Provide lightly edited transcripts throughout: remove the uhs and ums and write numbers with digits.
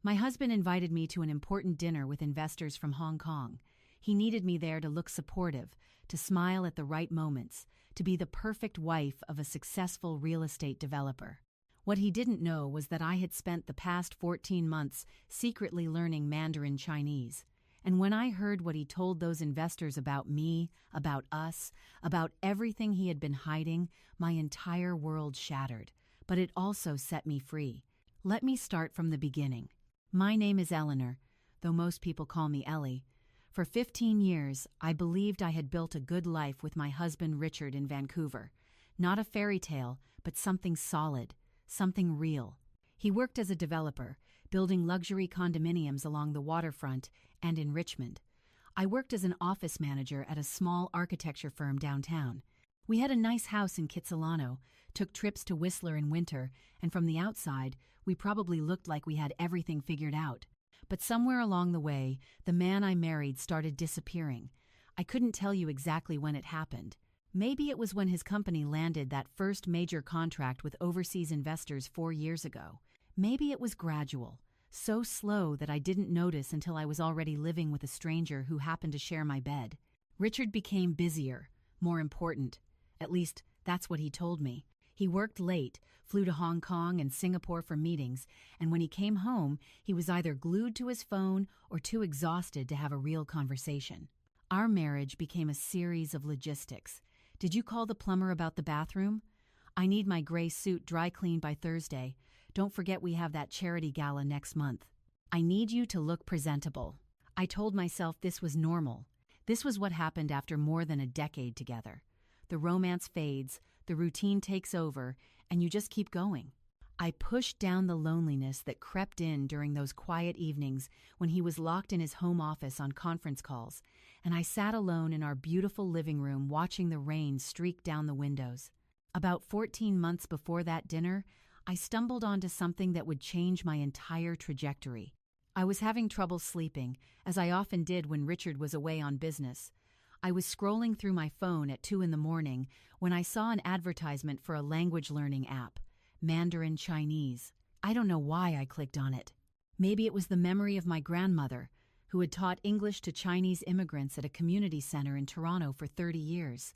My husband invited me to an important dinner with investors from Hong Kong. He needed me there to look supportive, to smile at the right moments, to be the perfect wife of a successful real estate developer. What he didn't know was that I had spent the past 14 months secretly learning Mandarin Chinese. And when I heard what he told those investors about me, about us, about everything he had been hiding, my entire world shattered. But it also set me free. Let me start from the beginning. My name is Eleanor, though most people call me Ellie. For 15 years, I believed I had built a good life with my husband Richard in Vancouver. Not a fairy tale, but something solid, something real. He worked as a developer, building luxury condominiums along the waterfront and in Richmond. I worked as an office manager at a small architecture firm downtown. We had a nice house in Kitsilano, took trips to Whistler in winter, and from the outside, we probably looked like we had everything figured out. But somewhere along the way, the man I married started disappearing. I couldn't tell you exactly when it happened. Maybe it was when his company landed that first major contract with overseas investors 4 years ago. Maybe it was gradual, so slow that I didn't notice until I was already living with a stranger who happened to share my bed. Richard became busier, more important. At least, that's what he told me. He worked late, flew to Hong Kong and Singapore for meetings, and when he came home, he was either glued to his phone or too exhausted to have a real conversation. Our marriage became a series of logistics. Did you call the plumber about the bathroom? I need my gray suit dry cleaned by Thursday. Don't forget we have that charity gala next month. I need you to look presentable. I told myself this was normal. This was what happened after more than a decade together. The romance fades, the routine takes over, and you just keep going. I pushed down the loneliness that crept in during those quiet evenings when he was locked in his home office on conference calls, and I sat alone in our beautiful living room watching the rain streak down the windows. About 14 months before that dinner, I stumbled onto something that would change my entire trajectory. I was having trouble sleeping, as I often did when Richard was away on business. I was scrolling through my phone at 2 a.m. when I saw an advertisement for a language learning app, Mandarin Chinese. I don't know why I clicked on it. Maybe it was the memory of my grandmother, who had taught English to Chinese immigrants at a community center in Toronto for 30 years.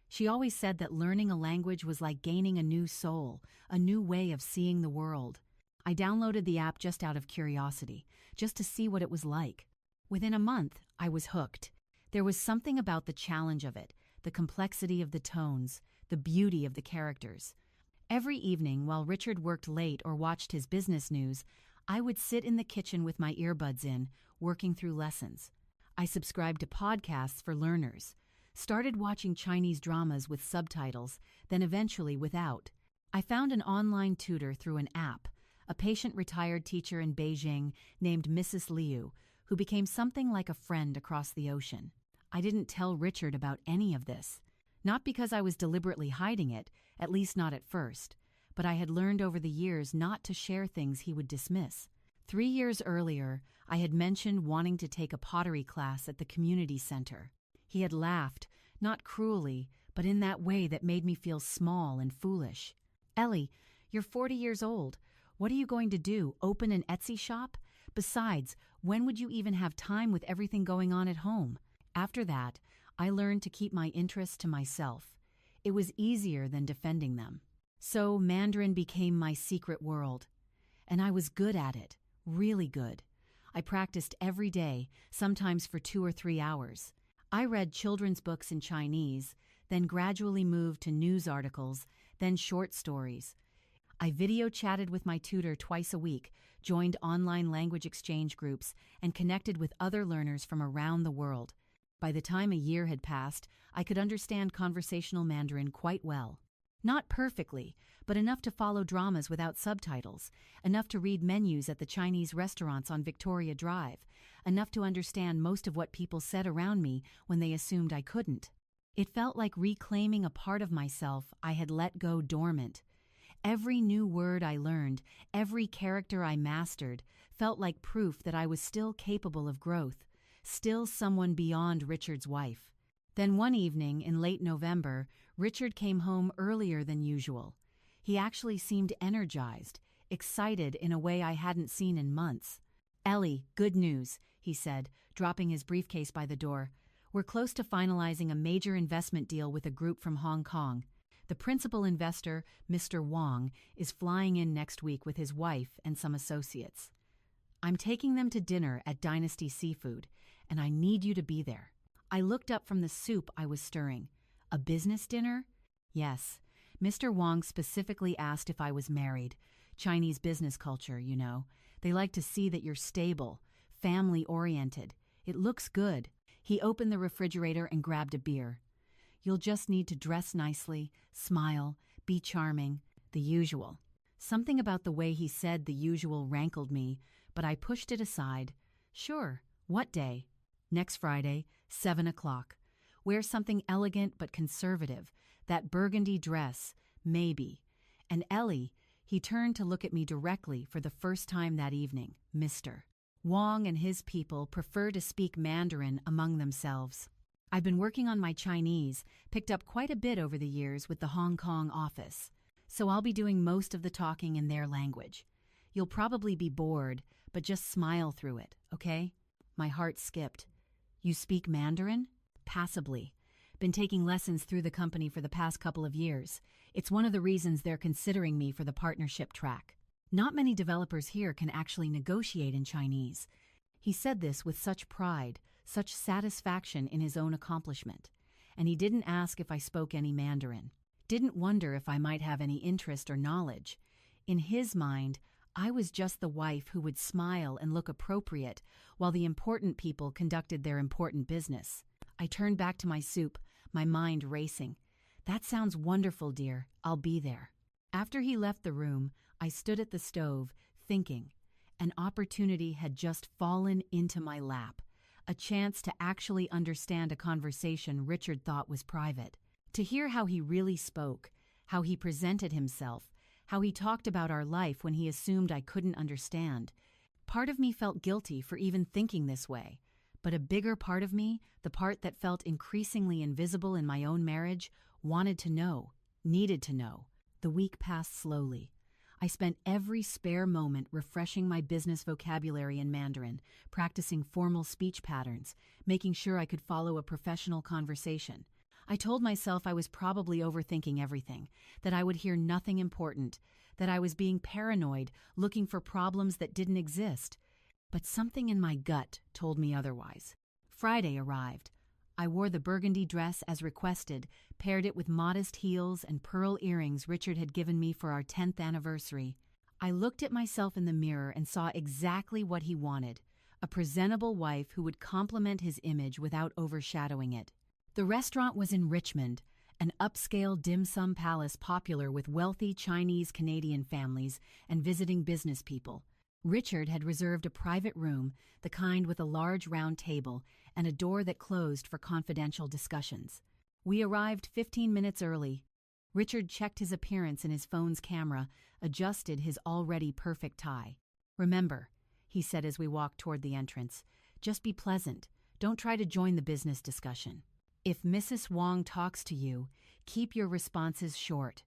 She always said that learning a language was like gaining a new soul, a new way of seeing the world. I downloaded the app just out of curiosity, just to see what it was like. Within a month, I was hooked. There was something about the challenge of it, the complexity of the tones, the beauty of the characters. Every evening, while Richard worked late or watched his business news, I would sit in the kitchen with my earbuds in, working through lessons. I subscribed to podcasts for learners, started watching Chinese dramas with subtitles, then eventually without. I found an online tutor through an app, a patient retired teacher in Beijing named Mrs. Liu, who became something like a friend across the ocean. I didn't tell Richard about any of this. Not because I was deliberately hiding it, at least not at first, but I had learned over the years not to share things he would dismiss. 3 years earlier, I had mentioned wanting to take a pottery class at the community center. He had laughed, not cruelly, but in that way that made me feel small and foolish. "Ellie, you're 40 years old. What are you going to do, open an Etsy shop? Besides, when would you even have time with everything going on at home?" After that, I learned to keep my interests to myself. It was easier than defending them. So Mandarin became my secret world. And I was good at it, really good. I practiced every day, sometimes for 2 or 3 hours. I read children's books in Chinese, then gradually moved to news articles, then short stories. I video chatted with my tutor twice a week, joined online language exchange groups, and connected with other learners from around the world. By the time a year had passed, I could understand conversational Mandarin quite well. Not perfectly, but enough to follow dramas without subtitles, enough to read menus at the Chinese restaurants on Victoria Drive, enough to understand most of what people said around me when they assumed I couldn't. It felt like reclaiming a part of myself I had let go dormant. Every new word I learned, every character I mastered, felt like proof that I was still capable of growth, still someone beyond Richard's wife. Then one evening in late November, Richard came home earlier than usual. He actually seemed energized, excited in a way I hadn't seen in months. "Ellie, good news," he said, dropping his briefcase by the door. "We're close to finalizing a major investment deal with a group from Hong Kong. The principal investor, Mr. Wong, is flying in next week with his wife and some associates. I'm taking them to dinner at Dynasty Seafood, and I need you to be there." I looked up from the soup I was stirring. "A business dinner?" "Yes. Mr. Wong specifically asked if I was married. Chinese business culture, you know. They like to see that you're stable, family-oriented. It looks good." He opened the refrigerator and grabbed a beer. "You'll just need to dress nicely, smile, be charming, the usual." Something about the way he said the usual rankled me, but I pushed it aside. "Sure. What day?" "Next Friday, 7 o'clock. Wear something elegant but conservative. That burgundy dress, maybe. And Ellie," he turned to look at me directly for the first time that evening, "Mr. Wong and his people prefer to speak Mandarin among themselves. I've been working on my Chinese, picked up quite a bit over the years with the Hong Kong office, so I'll be doing most of the talking in their language. You'll probably be bored, but just smile through it, okay?" My heart skipped. "You speak Mandarin?" "Passably. Been taking lessons through the company for the past couple of years. It's one of the reasons they're considering me for the partnership track. Not many developers here can actually negotiate in Chinese." He said this with such pride, such satisfaction in his own accomplishment. And he didn't ask if I spoke any Mandarin. Didn't wonder if I might have any interest or knowledge. In his mind, I was just the wife who would smile and look appropriate while the important people conducted their important business. I turned back to my soup, my mind racing. "That sounds wonderful, dear. I'll be there." After he left the room, I stood at the stove, thinking. An opportunity had just fallen into my lap. A chance to actually understand a conversation Richard thought was private. To hear how he really spoke, how he presented himself, how he talked about our life when he assumed I couldn't understand. Part of me felt guilty for even thinking this way. But a bigger part of me, the part that felt increasingly invisible in my own marriage, wanted to know, needed to know. The week passed slowly. I spent every spare moment refreshing my business vocabulary in Mandarin, practicing formal speech patterns, making sure I could follow a professional conversation. I told myself I was probably overthinking everything, that I would hear nothing important, that I was being paranoid, looking for problems that didn't exist. But something in my gut told me otherwise. Friday arrived. I wore the burgundy dress as requested, paired it with modest heels and pearl earrings Richard had given me for our 10th anniversary. I looked at myself in the mirror and saw exactly what he wanted, a presentable wife who would complement his image without overshadowing it. The restaurant was in Richmond, an upscale dim sum palace popular with wealthy Chinese-Canadian families and visiting business people. Richard had reserved a private room, the kind with a large round table and a door that closed for confidential discussions. We arrived 15 minutes early. Richard checked his appearance in his phone's camera, adjusted his already perfect tie. "Remember," he said as we walked toward the entrance, "just be pleasant. Don't try to join the business discussion. If Mrs. Wong talks to you, keep your responses short.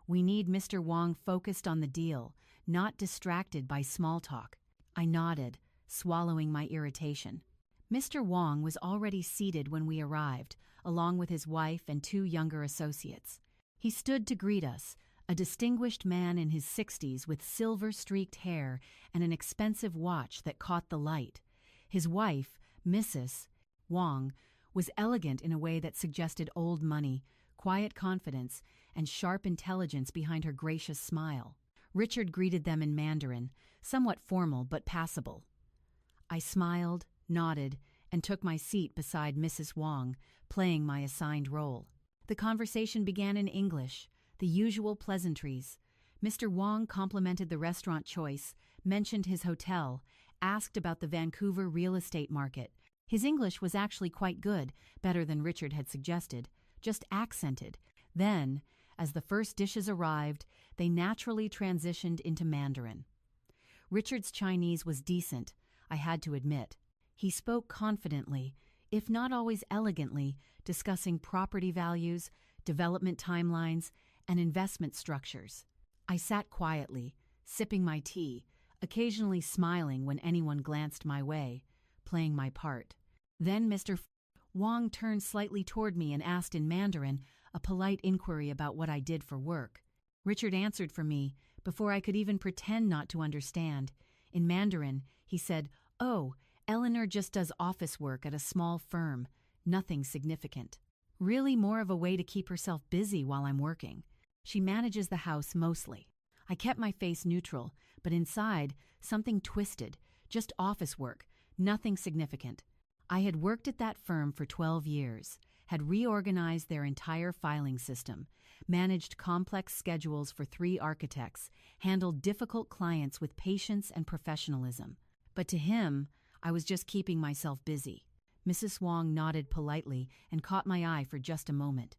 We need Mr. Wong focused on the deal, not distracted by small talk." I nodded, swallowing my irritation. Mr. Wong was already seated when we arrived, along with his wife and 2 younger associates. He stood to greet us, a distinguished man in his 60s with silver-streaked hair and an expensive watch that caught the light. His wife, Mrs. Wong, was elegant in a way that suggested old money, quiet confidence, and sharp intelligence behind her gracious smile. Richard greeted them in Mandarin, somewhat formal but passable. I smiled, nodded, and took my seat beside Mrs. Wong, playing my assigned role. The conversation began in English, the usual pleasantries. Mr. Wong complimented the restaurant choice, mentioned his hotel, asked about the Vancouver real estate market. His English was actually quite good, better than Richard had suggested, just accented. Then, as the first dishes arrived, they naturally transitioned into Mandarin. Richard's Chinese was decent, I had to admit. He spoke confidently, if not always elegantly, discussing property values, development timelines, and investment structures. I sat quietly, sipping my tea, occasionally smiling when anyone glanced my way, playing my part. Then Mr. Wang turned slightly toward me and asked in Mandarin a polite inquiry about what I did for work. Richard answered for me before I could even pretend not to understand. In Mandarin, he said, "Oh, Eleanor just does office work at a small firm, nothing significant. Really more of a way to keep herself busy while I'm working. She manages the house mostly." I kept my face neutral, but inside, something twisted. Just office work, nothing significant. I had worked at that firm for 12 years, had reorganized their entire filing system, managed complex schedules for 3 architects, handled difficult clients with patience and professionalism. But to him, I was just keeping myself busy. Mrs. Wang nodded politely and caught my eye for just a moment.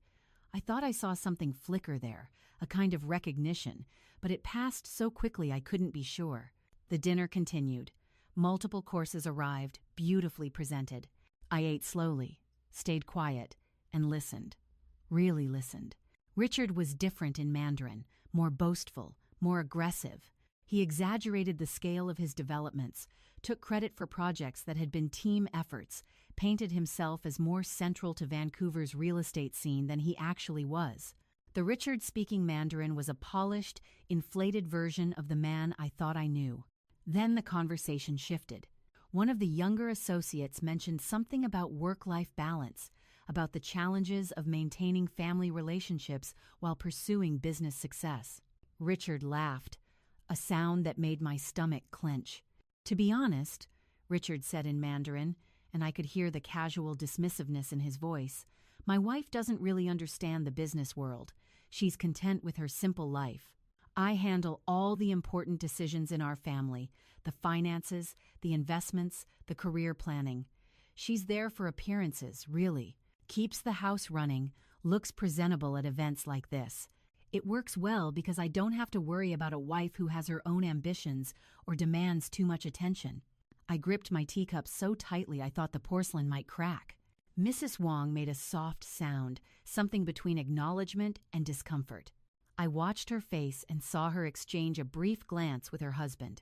I thought I saw something flicker there, a kind of recognition, but it passed so quickly I couldn't be sure. The dinner continued. Multiple courses arrived, beautifully presented. I ate slowly, stayed quiet, and listened. Really listened. Richard was different in Mandarin, more boastful, more aggressive. He exaggerated the scale of his developments, took credit for projects that had been team efforts, painted himself as more central to Vancouver's real estate scene than he actually was. The Richard speaking Mandarin was a polished, inflated version of the man I thought I knew. Then the conversation shifted. One of the younger associates mentioned something about work-life balance, about the challenges of maintaining family relationships while pursuing business success. Richard laughed, a sound that made my stomach clench. "To be honest," Richard said in Mandarin, and I could hear the casual dismissiveness in his voice, "my wife doesn't really understand the business world. She's content with her simple life. I handle all the important decisions in our family, the finances, the investments, the career planning. She's there for appearances, really. Keeps the house running, looks presentable at events like this. It works well because I don't have to worry about a wife who has her own ambitions or demands too much attention." I gripped my teacup so tightly I thought the porcelain might crack. Mrs. Wang made a soft sound, something between acknowledgement and discomfort. I watched her face and saw her exchange a brief glance with her husband.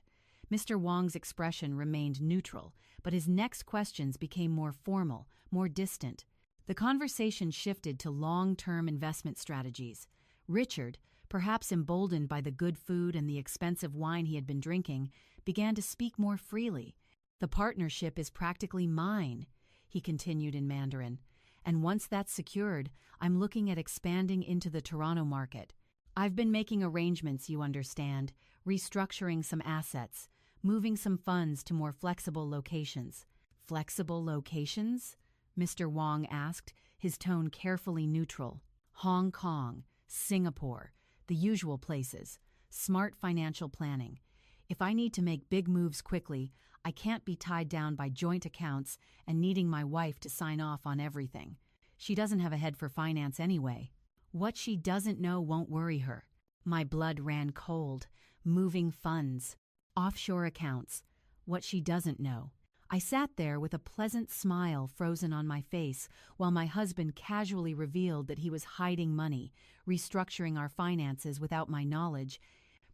Mr. Wang's expression remained neutral, but his next questions became more formal, more distant. The conversation shifted to long-term investment strategies. Richard, perhaps emboldened by the good food and the expensive wine he had been drinking, began to speak more freely. "The partnership is practically mine," he continued in Mandarin, "and once that's secured, I'm looking at expanding into the Toronto market. I've been making arrangements, you understand, restructuring some assets, moving some funds to more flexible locations." "Flexible locations?" Mr. Wang asked, his tone carefully neutral. "Hong Kong, Singapore, the usual places, smart financial planning. If I need to make big moves quickly, I can't be tied down by joint accounts and needing my wife to sign off on everything. She doesn't have a head for finance anyway. What she doesn't know won't worry her." My blood ran cold. Moving funds, offshore accounts, what she doesn't know. I sat there with a pleasant smile frozen on my face while my husband casually revealed that he was hiding money, restructuring our finances without my knowledge,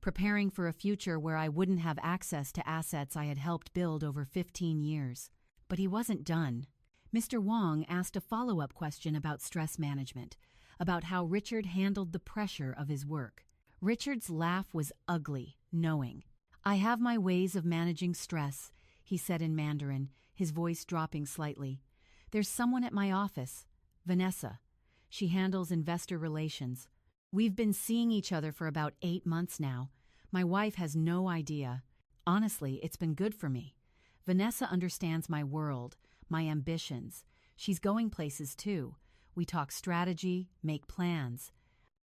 preparing for a future where I wouldn't have access to assets I had helped build over 15 years. But he wasn't done. Mr. Wang asked a follow-up question about stress management, about how Richard handled the pressure of his work. Richard's laugh was ugly, knowing. "I have my ways of managing stress," he said in Mandarin, his voice dropping slightly. "There's someone at my office, Vanessa. She handles investor relations. We've been seeing each other for about 8 months now. My wife has no idea. Honestly, it's been good for me. Vanessa understands my world, my ambitions. She's going places too. We talk strategy, make plans.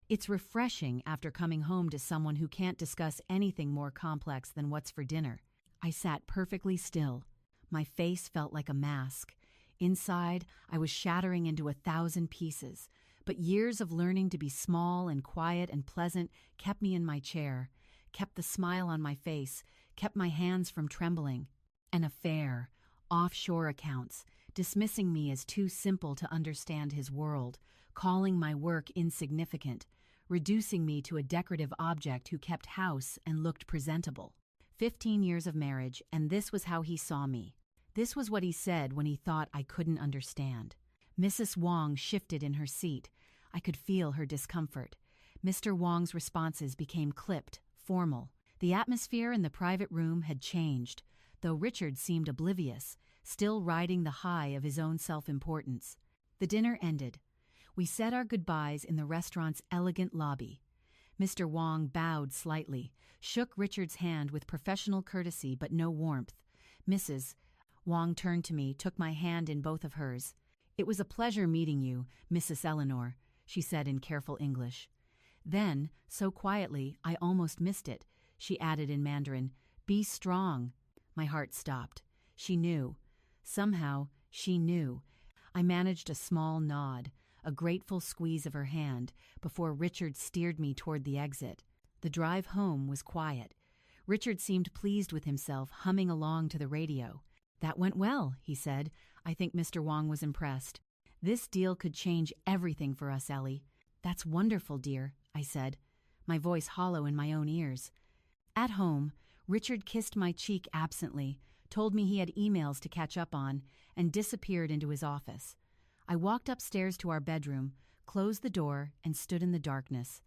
It's refreshing after coming home to someone who can't discuss anything more complex than what's for dinner." I sat perfectly still. My face felt like a mask. Inside, I was shattering into 1,000 pieces. But years of learning to be small and quiet and pleasant kept me in my chair, kept the smile on my face, kept my hands from trembling. An affair, offshore accounts, dismissing me as too simple to understand his world, calling my work insignificant, reducing me to a decorative object who kept house and looked presentable. 15 years of marriage, and this was how he saw me. This was what he said when he thought I couldn't understand. Mrs. Wong shifted in her seat. I could feel her discomfort. Mr. Wong's responses became clipped, formal. The atmosphere in the private room had changed, though Richard seemed oblivious, still riding the high of his own self-importance. The dinner ended. We said our goodbyes in the restaurant's elegant lobby. Mr. Wong bowed slightly, shook Richard's hand with professional courtesy but no warmth. Mrs. Wong turned to me, took my hand in both of hers. "It was a pleasure meeting you, Mrs. Eleanor," she said in careful English. Then, so quietly, I almost missed it, she added in Mandarin, "Be strong." My heart stopped. She knew. Somehow, she knew. I managed a small nod, a grateful squeeze of her hand, before Richard steered me toward the exit. The drive home was quiet. Richard seemed pleased with himself, humming along to the radio. "That went well," he said. I think Mr. Wong was impressed. "This deal could change everything for us, Ellie." "That's wonderful, dear," I said, my voice hollow in my own ears. At home, Richard kissed my cheek absently, told me he had emails to catch up on, and disappeared into his office. I walked upstairs to our bedroom, closed the door, and stood in the darkness.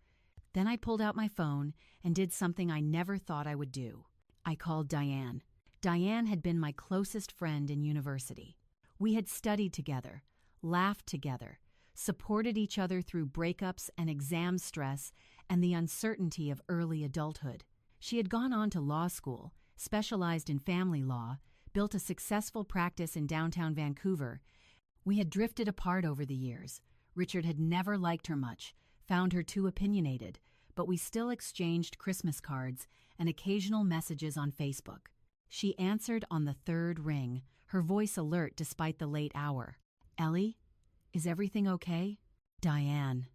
Then I pulled out my phone and did something I never thought I would do. I called Diane. Diane had been my closest friend in university. We had studied together, laughed together, supported each other through breakups and exam stress and the uncertainty of early adulthood. She had gone on to law school, specialized in family law, built a successful practice in downtown Vancouver. We had drifted apart over the years. Richard had never liked her much, found her too opinionated, but we still exchanged Christmas cards and occasional messages on Facebook. She answered on the third ring, her voice alert despite the late hour. "Ellie, is everything okay?" "Diane."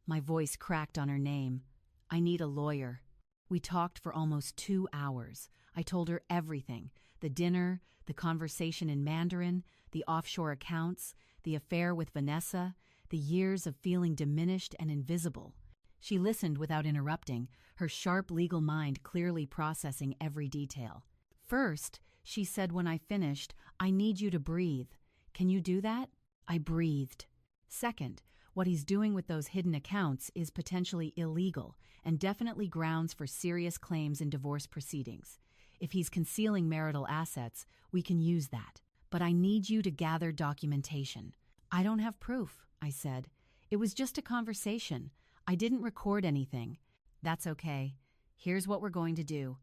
My voice cracked on her name. "I need a lawyer." We talked for almost 2 hours. I told her everything: the dinner, the conversation in Mandarin, the offshore accounts, the affair with Vanessa, the years of feeling diminished and invisible. She listened without interrupting, her sharp legal mind clearly processing every detail. "First," she said when I finished, "I need you to breathe. Can you do that?" I breathed. "Second, what he's doing with those hidden accounts is potentially illegal and definitely grounds for serious claims in divorce proceedings. If he's concealing marital assets, we can use that. But I need you to gather documentation." "I don't have proof," I said. "It was just a conversation. I didn't record anything." "That's okay. Here's what we're going to do.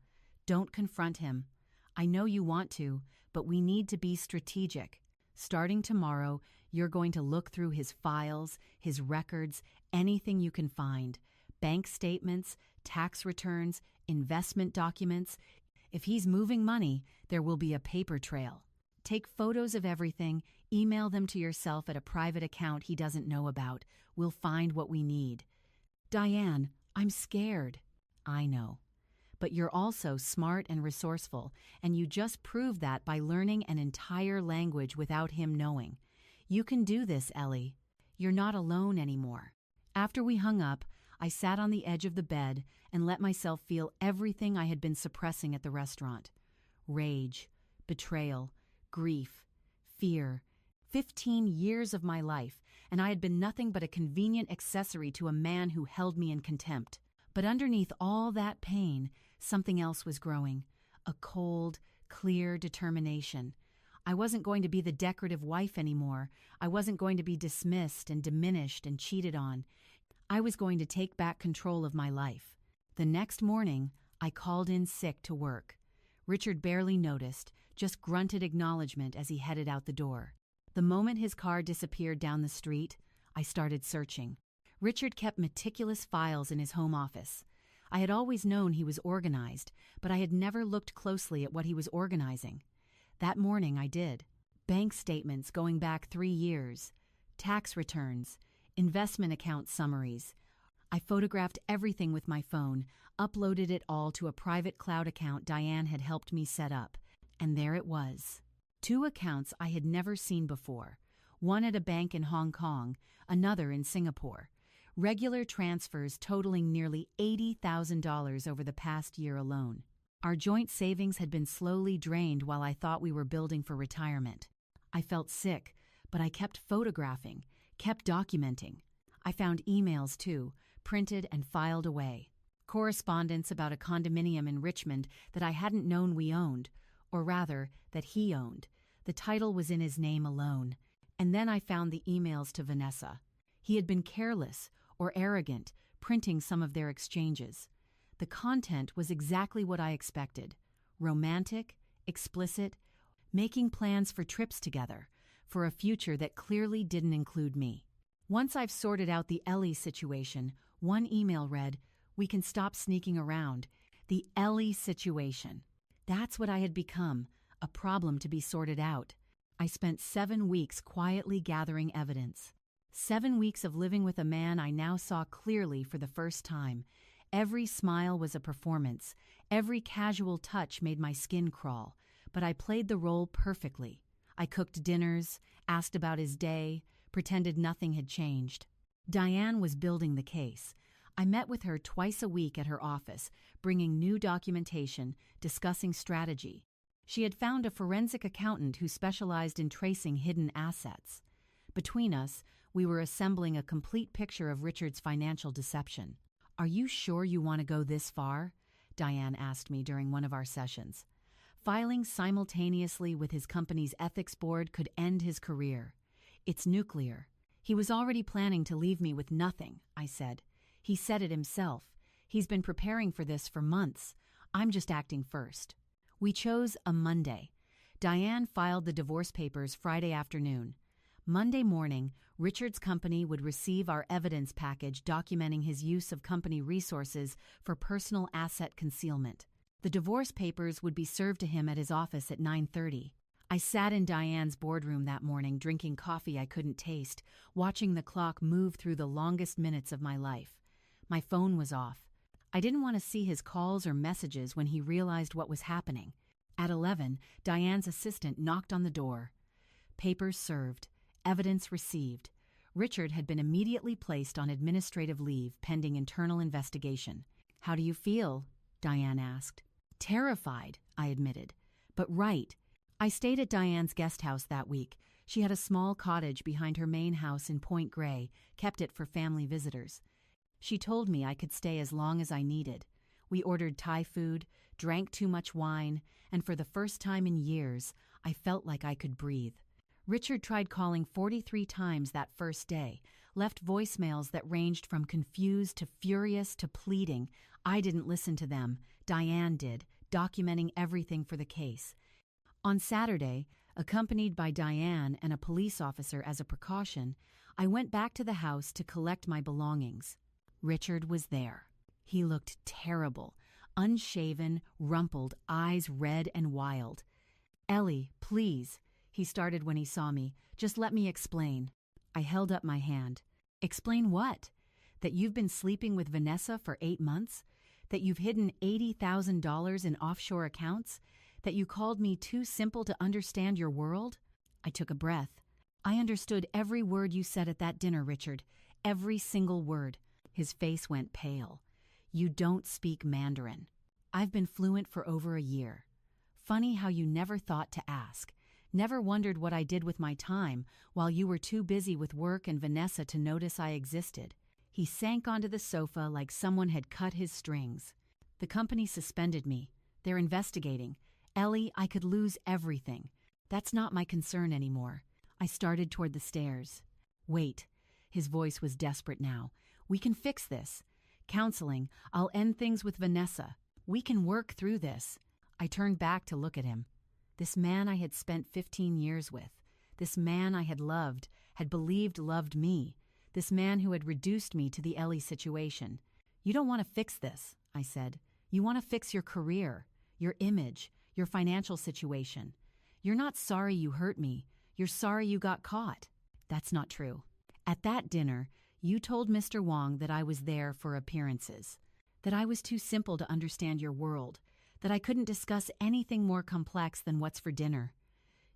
Don't confront him. I know you want to, but we need to be strategic. Starting tomorrow, you're going to look through his files, his records, anything you can find. Bank statements, tax returns, investment documents. If he's moving money, there will be a paper trail. Take photos of everything, email them to yourself at a private account he doesn't know about. We'll find what we need." "Diane, I'm scared." "I know. But you're also smart and resourceful, and you just proved that by learning an entire language without him knowing. You can do this, Ellie. You're not alone anymore." After we hung up, I sat on the edge of the bed and let myself feel everything I had been suppressing at the restaurant. Rage, betrayal, grief, fear. 15 years of my life, and I had been nothing but a convenient accessory to a man who held me in contempt. But underneath all that pain, something else was growing. A cold, clear determination. I wasn't going to be the decorative wife anymore. I wasn't going to be dismissed and diminished and cheated on. I was going to take back control of my life. The next morning, I called in sick to work. Richard barely noticed, just grunted acknowledgement as he headed out the door. The moment his car disappeared down the street, I started searching. Richard kept meticulous files in his home office. I had always known he was organized, but I had never looked closely at what he was organizing. That morning I did. Bank statements going back 3 years, tax returns, investment account summaries. I photographed everything with my phone, uploaded it all to a private cloud account Diane had helped me set up, and there it was. 2 accounts I had never seen before, one at a bank in Hong Kong, another in Singapore. Regular transfers totaling nearly $80,000 over the past year alone. Our joint savings had been slowly drained while I thought we were building for retirement. I felt sick, but I kept photographing, kept documenting. I found emails too, printed and filed away. Correspondence about a condominium in Richmond that I hadn't known we owned, or rather, that he owned. The title was in his name alone. And then I found the emails to Vanessa. He had been careless or arrogant, printing some of their exchanges. The content was exactly what I expected. Romantic, explicit, making plans for trips together, for a future that clearly didn't include me. Once I've sorted out the Ellie situation, one email read, "We can stop sneaking around." The Ellie situation. That's what I had become, a problem to be sorted out. I spent 7 weeks quietly gathering evidence. 7 weeks of living with a man I now saw clearly for the first time. Every smile was a performance. Every casual touch made my skin crawl. But I played the role perfectly. I cooked dinners, asked about his day, pretended nothing had changed. Diane was building the case. I met with her twice a week at her office, bringing new documentation, discussing strategy. She had found a forensic accountant who specialized in tracing hidden assets. Between us, we were assembling a complete picture of Richard's financial deception. "Are you sure you want to go this far?" Diane asked me during one of our sessions. Filing simultaneously with his company's ethics board could end his career. "It's nuclear." "He was already planning to leave me with nothing," I said. "He said it himself. He's been preparing for this for months. I'm just acting first." We chose a Monday. Diane filed the divorce papers Friday afternoon. Monday morning, Richard's company would receive our evidence package documenting his use of company resources for personal asset concealment. The divorce papers would be served to him at his office at 9:30. I sat in Diane's boardroom that morning drinking coffee I couldn't taste, watching the clock move through the longest minutes of my life. My phone was off. I didn't want to see his calls or messages when he realized what was happening. At 11, Diane's assistant knocked on the door. Papers served. Evidence received. Richard had been immediately placed on administrative leave pending internal investigation. "How do you feel?" Diane asked. "Terrified," I admitted. "But right." I stayed at Diane's guest house that week. She had a small cottage behind her main house in Point Grey, kept it for family visitors. She told me I could stay as long as I needed. We ordered Thai food, drank too much wine, and for the first time in years, I felt like I could breathe. Richard tried calling 43 times that first day, left voicemails that ranged from confused to furious to pleading. I didn't listen to them. Diane did, documenting everything for the case. On Saturday, accompanied by Diane and a police officer as a precaution, I went back to the house to collect my belongings. Richard was there. He looked terrible, unshaven, rumpled, eyes red and wild. "Ellie, please," he started when he saw me. "Just let me explain." I held up my hand. "Explain what? That you've been sleeping with Vanessa for 8 months? That you've hidden $80,000 in offshore accounts? That you called me too simple to understand your world?" I took a breath. "I understood every word you said at that dinner, Richard. Every single word." His face went pale. "You don't speak Mandarin." "I've been fluent for over a year." "Funny how you never thought to ask. Never wondered what I did with my time while you were too busy with work and Vanessa to notice I existed." He sank onto the sofa like someone had cut his strings. "The company suspended me. They're investigating. Ellie, I could lose everything. That's not my concern anymore." I started toward the stairs. "Wait." His voice was desperate now. "We can fix this. Counseling. I'll end things with Vanessa. We can work through this." I turned back to look at him. This man I had spent 15 years with. This man I had loved, had believed loved me. This man who had reduced me to the Ellie situation. "You don't want to fix this," I said. "You want to fix your career, your image, your financial situation. You're not sorry you hurt me. You're sorry you got caught." "That's not true. At that dinner, you told Mr. Wong that I was there for appearances, that I was too simple to understand your world, that I couldn't discuss anything more complex than what's for dinner.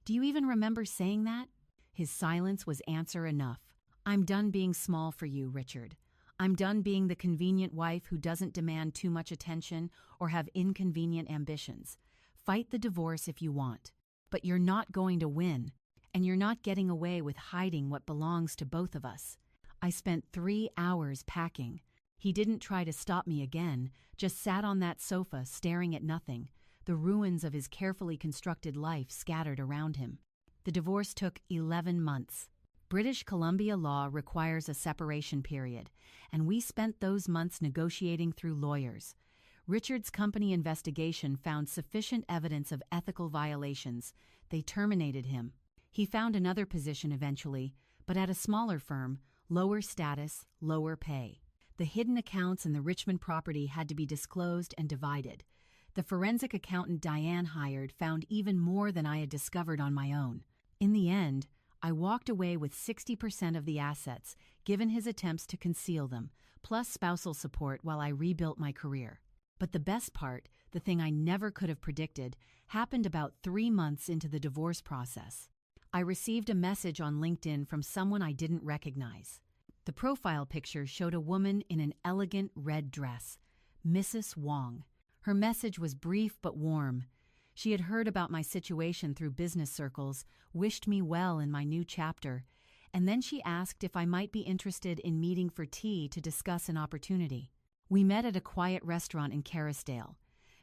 Do you even remember saying that?" His silence was answer enough. "I'm done being small for you, Richard. I'm done being the convenient wife who doesn't demand too much attention or have inconvenient ambitions. Fight the divorce if you want. But you're not going to win, and you're not getting away with hiding what belongs to both of us. I spent 3 hours packing. He didn't try to stop me again, just sat on that sofa staring at nothing, the ruins of his carefully constructed life scattered around him. The divorce took 11 months. British Columbia law requires a separation period, and we spent those months negotiating through lawyers. Richard's company investigation found sufficient evidence of ethical violations. They terminated him. He found another position eventually, but at a smaller firm, lower status, lower pay. The hidden accounts and the Richmond property had to be disclosed and divided. The forensic accountant Diane hired found even more than I had discovered on my own. In the end, I walked away with 60% of the assets, given his attempts to conceal them, plus spousal support while I rebuilt my career. But the best part, the thing I never could have predicted, happened about 3 months into the divorce process. I received a message on LinkedIn from someone I didn't recognize. The profile picture showed a woman in an elegant red dress, Mrs. Wong. Her message was brief but warm. She had heard about my situation through business circles, wished me well in my new chapter, and then she asked if I might be interested in meeting for tea to discuss an opportunity. We met at a quiet restaurant in Kerrisdale.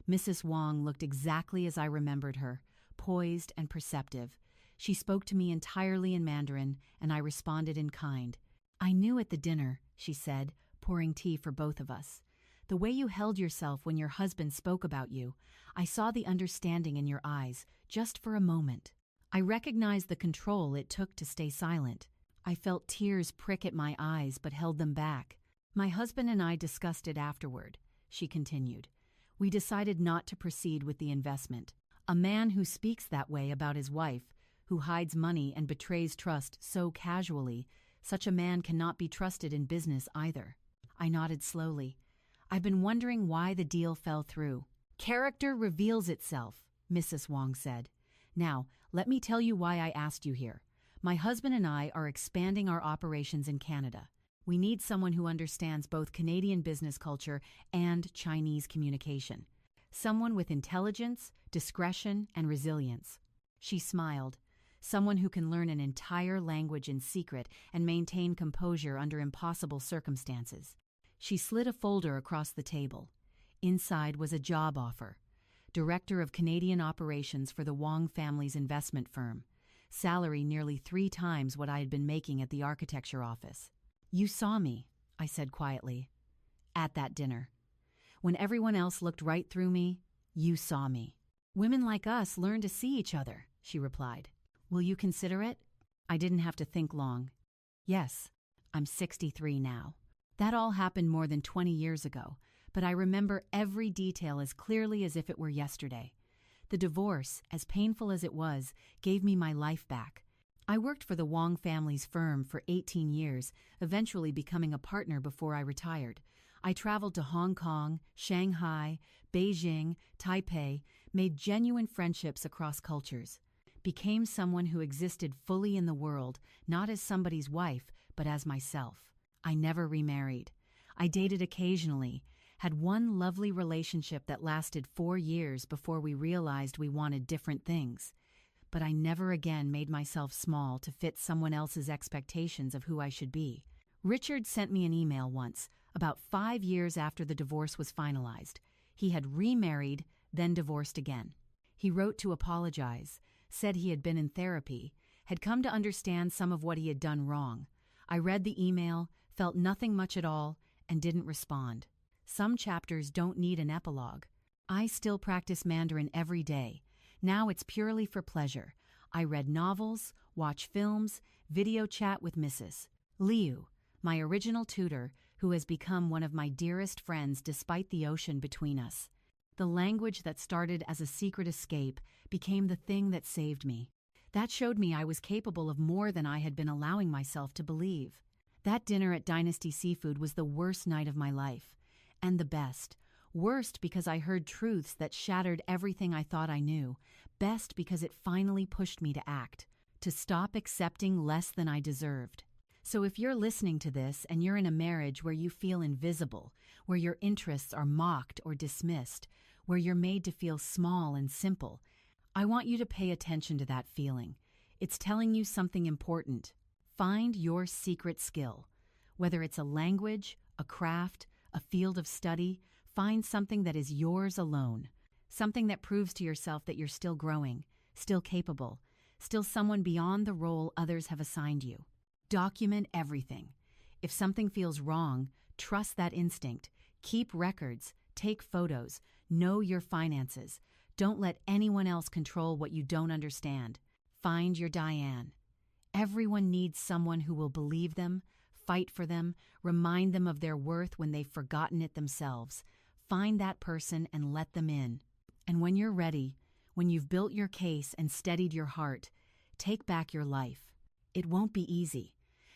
Mrs. Wong looked exactly as I remembered her, poised and perceptive. She spoke to me entirely in Mandarin, and I responded in kind. "I knew at the dinner," she said, pouring tea for both of us. "The way you held yourself when your husband spoke about you, I saw the understanding in your eyes, just for a moment. I recognized the control it took to stay silent. I felt tears prick at my eyes but held them back. My husband and I discussed it afterward," she continued. "We decided not to proceed with the investment. A man who speaks that way about his wife, who hides money and betrays trust so casually, such a man cannot be trusted in business either." I nodded slowly. "I've been wondering why the deal fell through." "Character reveals itself," Mrs. Wong said. "Now, let me tell you why I asked you here. My husband and I are expanding our operations in Canada. We need someone who understands both Canadian business culture and Chinese communication. Someone with intelligence, discretion, and resilience." She smiled. "Someone who can learn an entire language in secret and maintain composure under impossible circumstances." She slid a folder across the table. Inside was a job offer. Director of Canadian Operations for the Wong family's investment firm. Salary nearly 3 times what I had been making at the architecture office. "You saw me," I said quietly. "At that dinner. When everyone else looked right through me, you saw me." "Women like us learn to see each other," she replied. "Will you consider it?" I didn't have to think long. "Yes, I'm 63 now. That all happened more than 20 years ago, but I remember every detail as clearly as if it were yesterday. The divorce, as painful as it was, gave me my life back. I worked for the Wong family's firm for 18 years, eventually becoming a partner before I retired. I traveled to Hong Kong, Shanghai, Beijing, Taipei, made genuine friendships across cultures, became someone who existed fully in the world, not as somebody's wife, but as myself. I never remarried. I dated occasionally, had one lovely relationship that lasted 4 years before we realized we wanted different things. But I never again made myself small to fit someone else's expectations of who I should be. Richard sent me an email once, about 5 years after the divorce was finalized. He had remarried, then divorced again. He wrote to apologize, said he had been in therapy, had come to understand some of what he had done wrong. I read the email, felt nothing much at all, and didn't respond. Some chapters don't need an epilogue. I still practice Mandarin every day. Now it's purely for pleasure. I read novels, watch films, video chat with Mrs. Liu, my original tutor, who has become one of my dearest friends despite the ocean between us. The language that started as a secret escape became the thing that saved me. That showed me I was capable of more than I had been allowing myself to believe. That dinner at Dynasty Seafood was the worst night of my life, and the best. Worst because I heard truths that shattered everything I thought I knew. Best because it finally pushed me to act, to stop accepting less than I deserved. So if you're listening to this and you're in a marriage where you feel invisible, where your interests are mocked or dismissed, where you're made to feel small and simple, I want you to pay attention to that feeling. It's telling you something important. Find your secret skill. Whether it's a language, a craft, a field of study, find something that is yours alone. Something that proves to yourself that you're still growing, still capable, still someone beyond the role others have assigned you. Document everything. If something feels wrong, trust that instinct. Keep records, take photos, know your finances. Don't let anyone else control what you don't understand. Find your Diane. Everyone needs someone who will believe them, fight for them, remind them of their worth when they've forgotten it themselves. Find that person and let them in. And when you're ready, when you've built your case and steadied your heart, take back your life. It won't be easy.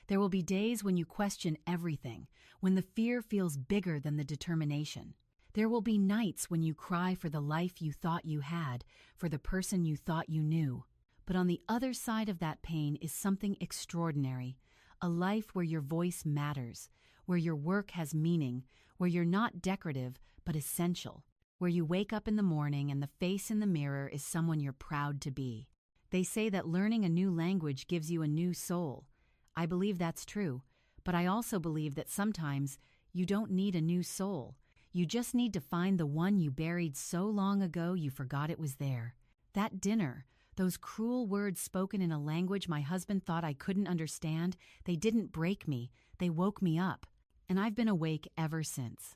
There will be days when you question everything, when the fear feels bigger than the determination. There will be nights when you cry for the life you thought you had, for the person you thought you knew. But on the other side of that pain is something extraordinary, a life where your voice matters, where your work has meaning, where you're not decorative but essential, where you wake up in the morning and the face in the mirror is someone you're proud to be. They say that learning a new language gives you a new soul. I believe that's true, but I also believe that sometimes you don't need a new soul. You just need to find the one you buried so long ago you forgot it was there. That dinner, those cruel words spoken in a language my husband thought I couldn't understand, they didn't break me, they woke me up. And I've been awake ever since.